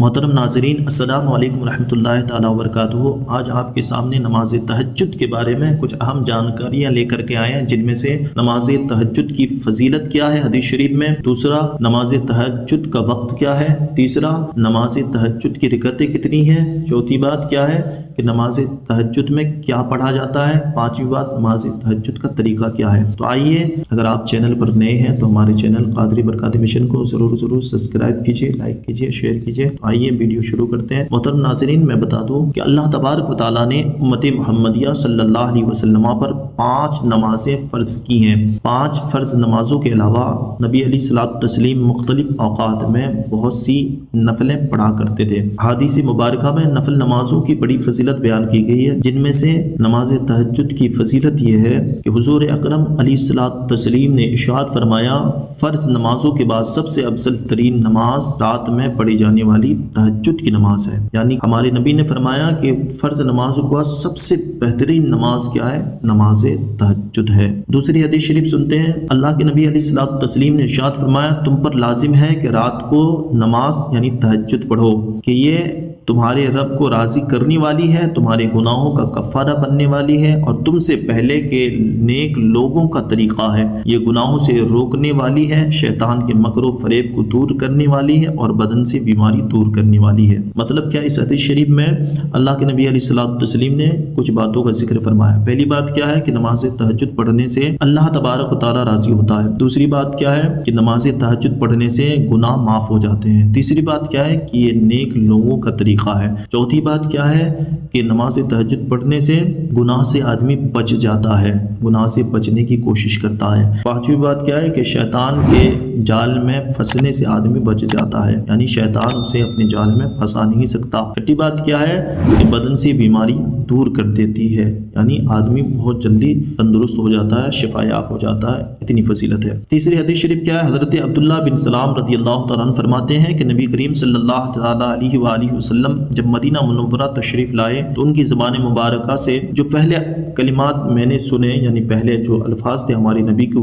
محترم ناظرین، السلام علیکم ورحمۃ اللہ تعالیٰ وبرکاتہ۔ آج آپ کے سامنے نماز تہجد کے بارے میں کچھ اہم جانکاریاں لے کر کے آئے ہیں، جن میں سے نماز تہجد کی فضیلت کیا ہے حدیث شریف میں، دوسرا نماز تہجد کا وقت کیا ہے، تیسرا نماز تہجد کی رکعتیں کتنی ہیں، چوتھی بات کیا ہے کہ نماز تہجد میں کیا پڑھا جاتا ہے، پانچویں بات نماز تہجد کا طریقہ کیا ہے۔ تو آئیے، اگر آپ چینل پر نئے ہیں تو ہمارے چینل قادری برکاتی مشن کو ضرور سبسکرائب کیجیے، لائک کیجیے، شیئر کیجیے۔ آئیے ویڈیو شروع کرتے ہیں۔ محترم ناظرین، میں بتا دوں کہ اللہ تبارک و تعالیٰ نے امت محمدیہ صلی اللہ علیہ وسلم پر 5 نمازیں فرض کی ہیں۔ 5 فرض نمازوں کے علاوہ نبی علیہ الصلوۃ والتسلیم مختلف اوقات میں بہت سی نفلیں پڑھا کرتے تھے۔ حدیث مبارکہ میں نفل نمازوں کی بڑی فضیلت بیان کی گئی ہے، جن میں سے نماز تہجد کی فضیلت یہ ہے کہ حضور اکرم علیہ الصلوۃ والتسلیم نے ارشاد فرمایا، فرض نمازوں کے بعد سب سے افضل ترین نماز رات میں پڑھی جانے والی تہجد کی نماز ہے۔ یعنی ہمارے نبی نے فرمایا کہ فرض نمازوں کے بعد سب سے بہترین نماز کیا ہے؟ نماز تہجد ہے۔ دوسری حدیث شریف سنتے ہیں، اللہ کے نبی علیہ الصلوۃ والتسلیم نے ارشاد فرمایا، تم پر لازم ہے کہ رات کو نماز یعنی تہجد پڑھو، کہ یہ تمہارے رب کو راضی کرنے والی ہے، تمہارے گناہوں کا کفارہ بننے والی ہے، اور تم سے پہلے کے نیک لوگوں کا طریقہ ہے۔ یہ گناہوں سے روکنے والی ہے، شیطان کے مکر و فریب کو دور کرنے والی ہے، اور بدن سے بیماری دور کرنے والی ہے۔ مطلب کیا؟ اس حدیث شریف میں اللہ کے نبی علیہ الصلوۃ والتسلیم نے کچھ باتوں کا ذکر فرمایا۔ پہلی بات کیا ہے کہ نماز تہجد پڑھنے سے اللہ تبارک و تعالیٰ راضی ہوتا ہے۔ دوسری بات کیا ہے کہ نماز تہجد پڑھنے سے گناہ معاف ہو جاتے ہیں۔ تیسری بات کیا ہے کہ یہ نیک لوگوں کا طریقہ ہے۔ چوتھی بات کیا ہے کہ نماز تہجد پڑھنے سے گناہ سے آدمی بچ جاتا ہے، گناہ سے بچنے کی کوشش کرتا ہے۔ پانچویں بات کیا ہے کہ شیطان کے جال میں پھنسنے سے آدمی بچ جاتا ہے، یعنی شیطان اسے اپنے جال میں پھنسا نہیں سکتا۔ چھٹی بات کیا ہے کہ بدن سے بیماری دور کر دیتی ہے، یعنی آدمی بہت جلدی تندرست ہو جاتا ہے، شفا یاب ہو جاتا ہے، اتنی فضیلت ہے۔ تیسری حدیث شریف کیا ہے؟ حضرت عبداللہ بن سلام رضی اللہ تعالیٰ عنہ فرماتے ہیں کہ نبی کریم صلی اللہ تعالیٰ علیہ وآلہ وسلم جب مدینہ منورہ تشریف لائے تو ان کی زبان مبارکہ سے جو پہلے کلمات میں نے سنے، یعنی پہلے جو الفاظ تھے ہمارے نبی کے،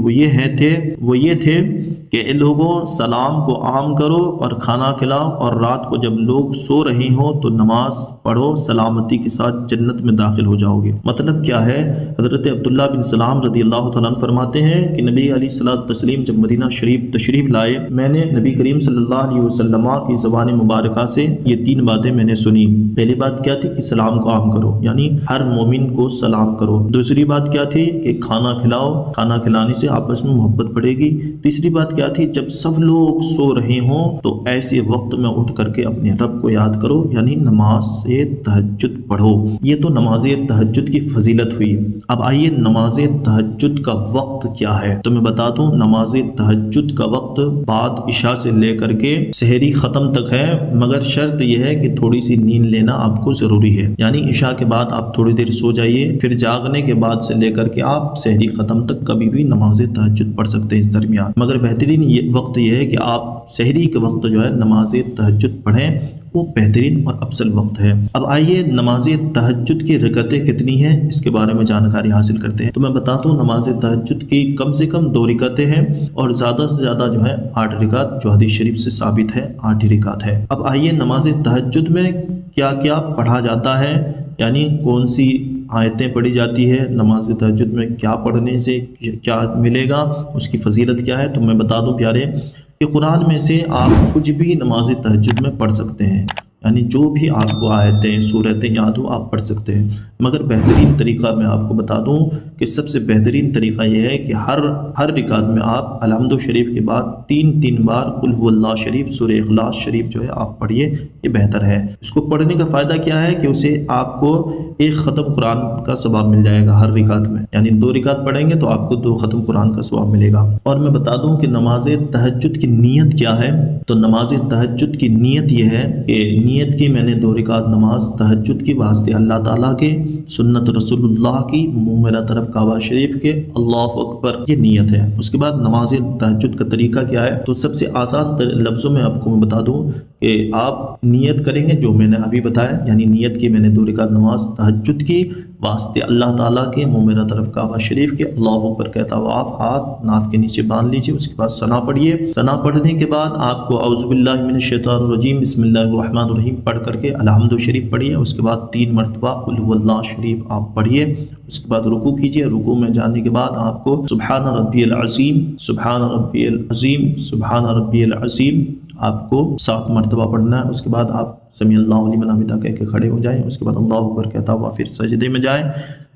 وہ یہ تھے کہ اے لوگوں، سلام کو عام کرو اور کھانا کھلاؤ، اور رات کو جب لوگ سو رہے ہوں تو نماز پڑھو، سلامتی کے ساتھ جنت میں داخل ہو جاؤ گے۔ مطلب کیا ہے؟ حضرت عبداللہ بن سلام رضی اللہ تعالیٰ عنہ فرماتے ہیں کہ نبی علیہ الصلوۃ والتسلیم جب مدینہ شریف تشریف لائے، میں نے نبی کریم صلی اللہ علیہ وسلم کی زبان مبارکہ سے یہ 3 باتیں میں نے سنی۔ پہلی بات کیا تھی کہ سلام کو عام کرو، یعنی ہر مومن کو سلام کرو۔ دوسری بات کیا تھی کہ کھانا کھلاؤ، کھانا کھلانے سے آپس میں محبت بڑھے گی۔ تیسری بات کیا تھی؟ جب سب لوگ سو رہے ہوں تو ایسے وقت میں اٹھ کر کے اپنے رب کو یاد کرو، یعنی نماز تہجد پڑھو۔ یہ تو نماز تہجد کی فضیلت ہوئی۔ اب آئیے نماز تہجد کا وقت کیا ہے؟ تو میں بتا دوں، نماز تہجد کا وقت بعد عشاء سے لے کر کے سحری ختم تک ہے، مگر شرط یہ ہے کہ تھوڑی سی نیند لینا آپ کو ضروری ہے، یعنی عشاء کے بعد آپ تھوڑی دیر سو جائیے، پھر جاگنے کے بعد سے لے کر کے آپ سحری ختم تک کبھی بھی نماز تہجد پڑھ سکتے ہیں اس درمیان۔ مگر بہترین یہ وقت یہ ہے کہ آپ سحری کے وقت جو ہے نماز تہجد پڑھیں، وہ بہترین اور افضل وقت ہے۔ اب آئیے نماز تہجد کی رکعتیں کتنی ہیں اس کے بارے میں جانکاری حاصل کرتے ہیں۔ تو میں بتاتا ہوں، نماز تہجد کی کم سے کم 2 رکعتیں ہیں، اور زیادہ سے زیادہ جو ہے 8 رکعت، جو حدیث شریف سے ثابت ہے 8 ہی رکعت ہے۔ اب آئیے نماز تہجد میں کیا کیا پڑھا جاتا ہے، یعنی کون سی آیتیں پڑھی جاتی ہے، نماز تہجد میں کیا پڑھنے سے کیا ملے گا، اس کی فضیلت کیا ہے۔ تو میں بتا دوں پیارے کہ قرآن میں سے آپ کچھ بھی نماز تہجد میں پڑھ سکتے ہیں، یعنی جو بھی آپ کو آیتیں سورتیں یاد ہو آپ پڑھ سکتے ہیں، مگر بہترین طریقہ میں آپ کو بتا دوں کہ سب سے بہترین طریقہ یہ ہے کہ ہر رکعت میں آپ الحمد شریف کے بعد 3 بار قل هو اللہ شریف، سورہ اخلاص شریف جو ہے آپ پڑھیے، یہ بہتر ہے۔ اس کو پڑھنے کا فائدہ کیا ہے کہ اسے آپ کو 1 ختم قرآن کا ثواب مل جائے گا ہر رکعت میں، یعنی 2 رکعت پڑھیں گے تو آپ کو 2 ختم قرآن کا ثواب ملے گا۔ اور میں بتا دوں کہ نماز تہجد کی نیت کیا ہے۔ تو نماز تہجد کی نیت یہ ہے کہ نیت کی میں نے 2 رکعت نماز تہجد کی واسطے اللہ تعالیٰ کے، سنت رسول اللہ کی، منہ میرا طرف کعبہ شریف کے، اللہ اکبر، یہ نیت ہے۔ اس کے بعد نماز تہجد کا طریقہ کیا ہے؟ تو سب سے آسان لفظوں میں آپ کو میں بتا دوں کہ آپ نیت کریں گے جو میں نے ابھی بتایا، یعنی نیت کی میں نے 2 رکعت نماز تہجد کی واسطے اللہ تعالیٰ کے، منہ میرا طرف کعبہ شریف کے، اللہ اکبر کہتا ہوا آپ ہاتھ ناف کے نیچے باندھ لیجئے، اس کے بعد ثنا پڑھیے۔ ثنا پڑھنے کے بعد آپ کو اعوذ باللہ من الشیطان الرجیم بسم اللہ الرحمن الرحیم پڑھ کر کے الحمد شریف پڑھیے، اس کے بعد 3 مرتبہ قل هو اللہ شریف آپ پڑھیے، اس کے بعد رکوع کیجئے۔ رکوع میں جانے کے بعد آپ کو سبحان ربی العظیم، سبحان ربی العظیم، سبحان ربی العظیم آپ کو 7 مرتبہ پڑھنا ہے۔ اس کے بعد آپ سمیع اللہ لمن حمدہ کہہ کے کھڑے ہو جائیں، اس کے بعد اللہ اکبر کہتا ہوا پھر سجدے میں جائیں۔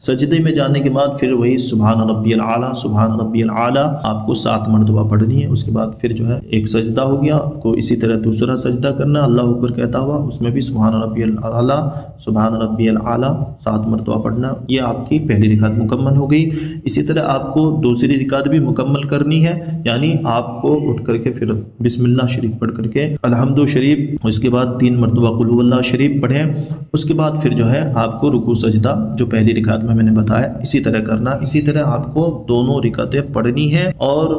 سجدے میں جانے کے بعد پھر وہی سبحان ربی العالی، سبحان ربی العالی آپ کو 7 مرتبہ پڑھنی ہے۔ اس کے بعد پھر جو ہے ایک سجدہ ہو گیا، آپ کو اسی طرح دوسرا سجدہ کرنا ہے اللہ اکبر کہتا ہوا، اس میں بھی سبحان ربی العالی، سبحان ربی العالی 7 مرتبہ پڑھنا۔ یہ آپ کی پہلی رکعت مکمل ہو گئی۔ اسی طرح آپ کو دوسری رکعت بھی مکمل کرنی ہے، یعنی آپ کو اٹھ کر کے پھر بسم اللہ شریف پڑھ کر کے الحمد شریف، اس کے بعد 3 مرتبہ قل هو اللہ شریف پڑھیں۔ اس کے بعد پھر جو ہے آپ کو رکوع سجدہ جو پہلی رکعت میں نے بتایا اسی طرح کرنا۔ اسی طرح آپ کو دونوں رکعتیں پڑھنی ہے اور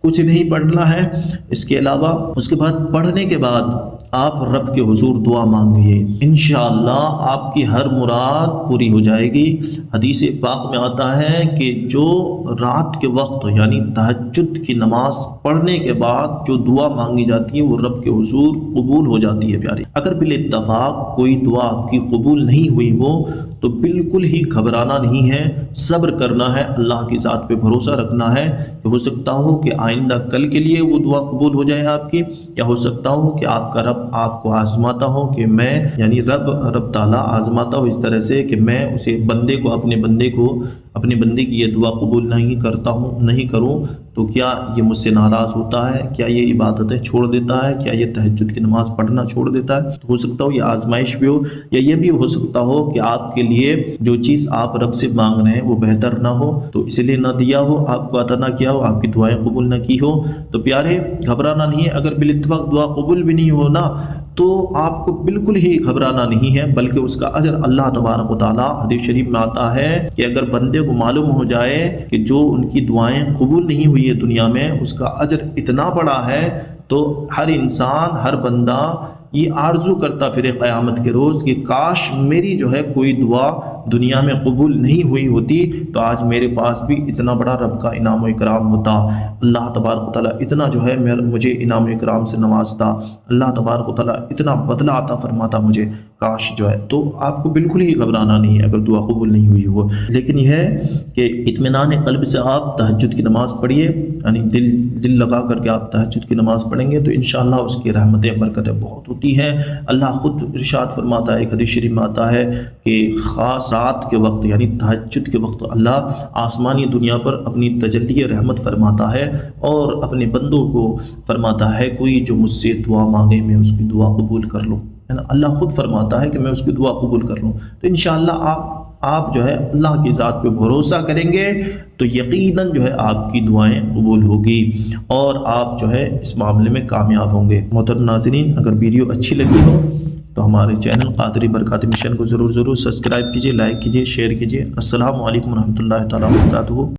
کچھ نہیں پڑھنا ہے اس کے علاوہ۔ اس کے بعد پڑھنے کے بعد آپ رب کے حضور دعا مانگیے، انشاءاللہ آپ کی ہر مراد پوری ہو جائے گی۔ حدیث پاک میں آتا ہے کہ جو رات کے وقت یعنی تہجد کی نماز پڑھنے کے بعد جو دعا مانگی جاتی ہے وہ رب کے حضور قبول ہو جاتی ہے پیارے۔ اگر بالاتفاق کوئی دعا آپ کی قبول نہیں ہوئی ہو تو بالکل ہی گھبرانا نہیں ہے، صبر کرنا ہے، اللہ کی ذات پہ بھروسہ رکھنا ہے کہ ہو سکتا ہو کہ آئندہ کل کے لیے وہ دعا قبول ہو جائے آپ کی، یا ہو سکتا ہو کہ آپ کا رب آپ کو آزماتا ہو کہ میں یعنی رب تعالیٰ آزماتا ہو اس طرح سے کہ میں اسے اپنے بندے کی یہ دعا قبول نہیں کرتا ہوں، نہیں کروں تو کیا یہ مجھ سے ناراض ہوتا ہے، کیا یہ عبادتیں چھوڑ دیتا ہے، کیا یہ تہجد کی نماز پڑھنا چھوڑ دیتا ہے۔ تو ہو سکتا ہو یہ آزمائش بھی ہو، یا یہ بھی ہو سکتا ہو کہ آپ کے لیے جو چیز آپ رب سے مانگ رہے ہیں وہ بہتر نہ ہو تو اس لیے نہ دیا ہو، آپ کو عطا نہ کیا ہو، آپ کی دعائیں قبول نہ کی ہو۔ تو پیارے گھبرانا نہیں ہے، اگر بالاتفاق دعا قبول بھی نہیں ہونا تو آپ کو بالکل ہی گھبرانا نہیں ہے، بلکہ اس کا اجر اللہ تبارک و تعالیٰ، حدیث شریف میں آتا ہے کہ اگر بندے کو معلوم ہو جائے کہ جو ان کی دعائیں قبول نہیں ہوئی ہے دنیا میں اس کا اجر اتنا بڑا ہے تو ہر انسان، ہر بندہ یہ آرزو کرتا پھر قیامت کے روز کہ کاش میری جو ہے کوئی دعا دنیا میں قبول نہیں ہوئی ہوتی تو آج میرے پاس بھی اتنا بڑا رب کا انعام و اکرام ہوتا، اللہ تبارک و تعالیٰ اتنا جو ہے مجھے انعام و اکرام سے نوازتا، اللہ تبارک و تعالیٰ اتنا بدلہ عطا فرماتا مجھے، کاش جو ہے۔ تو آپ کو بالکل ہی گھبرانا نہیں ہے اگر دعا قبول نہیں ہوئی ہو، لیکن یہ ہے کہ اطمینان قلب سے آپ تہجد کی نماز پڑھیے، یعنی دل لگا کر کے آپ تہجد کی نماز پڑھیں گے تو انشاءاللہ اس کی رحمتیں برکتیں بہت ہوتی ہیں۔ اللہ خود ارشاد فرماتا ہے، ایک حدیث شریف میں آتا ہے کہ خاص رات کے وقت یعنی تہجد کے وقت اللہ آسمانی دنیا پر اپنی تجلی رحمت فرماتا ہے اور اپنے بندوں کو فرماتا ہے کوئی جو مجھ سے دعا مانگے میں اس کی دعا قبول کر لوں، اللہ خود فرماتا ہے کہ میں اس کی دعا قبول کر لوں۔ تو انشاءاللہ آپ جو ہے اللہ کی ذات پہ بھروسہ کریں گے تو یقیناً جو ہے آپ کی دعائیں قبول ہوگی اور آپ جو ہے اس معاملے میں کامیاب ہوں گے۔ محترم ناظرین، اگر ویڈیو اچھی لگی ہو تو ہمارے چینل قادری برکاتی مشن کو ضرور سبسکرائب کیجئے، لائک کیجئے، شیئر کیجئے۔ السلام علیکم ورحمۃ اللہ تعالیٰ وبرکاتہ۔